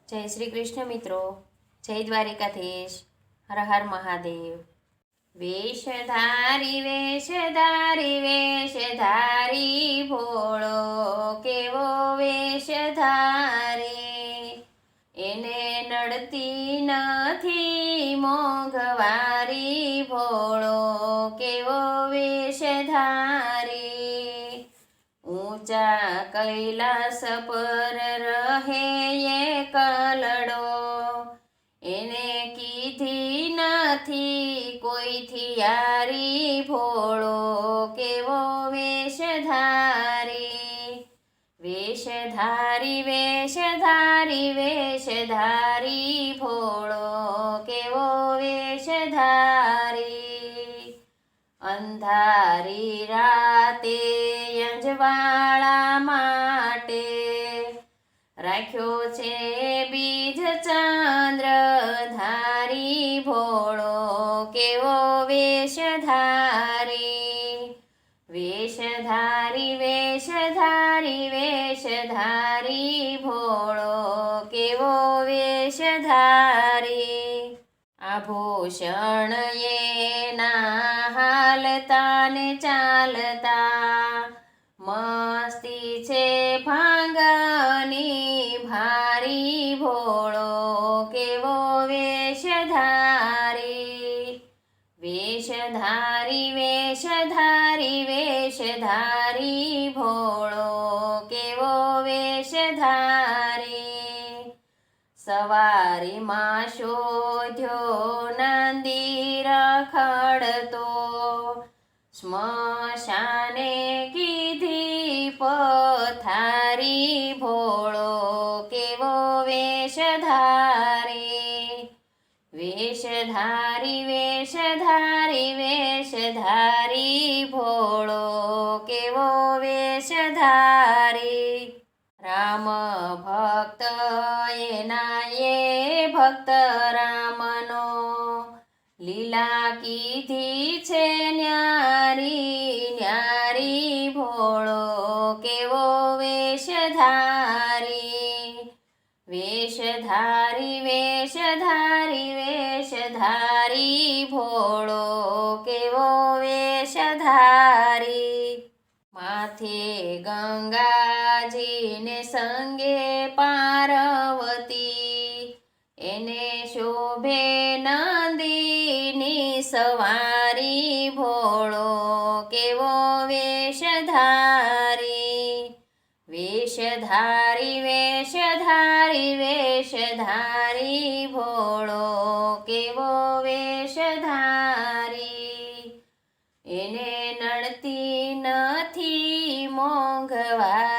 જય શ્રી કૃષ્ણ મિત્રો, જય દ્વારિકાધીશ, હર હર મહાદેવ। વેશધારી વેશધારી વેશધારી ભોળો કેવો વેશધારે, એને નડતી નથી મોંઘવારી ભોળો કેવો વેશધારે। ઊંચા કૈલાસ પર રહે એકલડો, એને કીધી નથી કોઈથી યારી ભોળો કેવો વેશધારી। વેશધારી વેશધારી વેશધારી ભોળો કેવો વેશધારી। અંધારી રાતે અંજવાળા માટે રાખ્યો છે બીજ ચંદ્ર ધારી ભોળો કેવો વેશધારી। વેશધારી વેશધારી વેશધારી ભોળો કેવો વેશધારી। આભૂષણ એના હાલતા ને ચાલતા, મસ્તી છે ભાંગની ભારી ભોળો કેવો વેશધારી। વેશધારી વેશધારી વેશધારી ભોળો કેવો વેશધારી। સવારીમાં શોધ્યો નંદી રખડતો, સ્મશાને કીધી પથારી ભોળો કેવો વેશધારી। વેશધારી વેશધારી વેશધારી ભોળો કેવો વેશધારી। રામ ભક્ત એના એ ભક્ત રામનો, લીલા કીધી છે ન્યારી ન્યારી ભોળો કેવો વેશધારી। વેશધારી વેશધારી વેશધારી ભોળો કેવો વેશધારી। માથે ગંગાજીને સંગે પાર્વતી, એને શોભે નંદીની સવારી ભોળો કેવો વેશધારી। વેશધારી વેશધારી વેશધારી ભોળો કેવો વેશધારી। એને નડતી નથી મોંઘવારી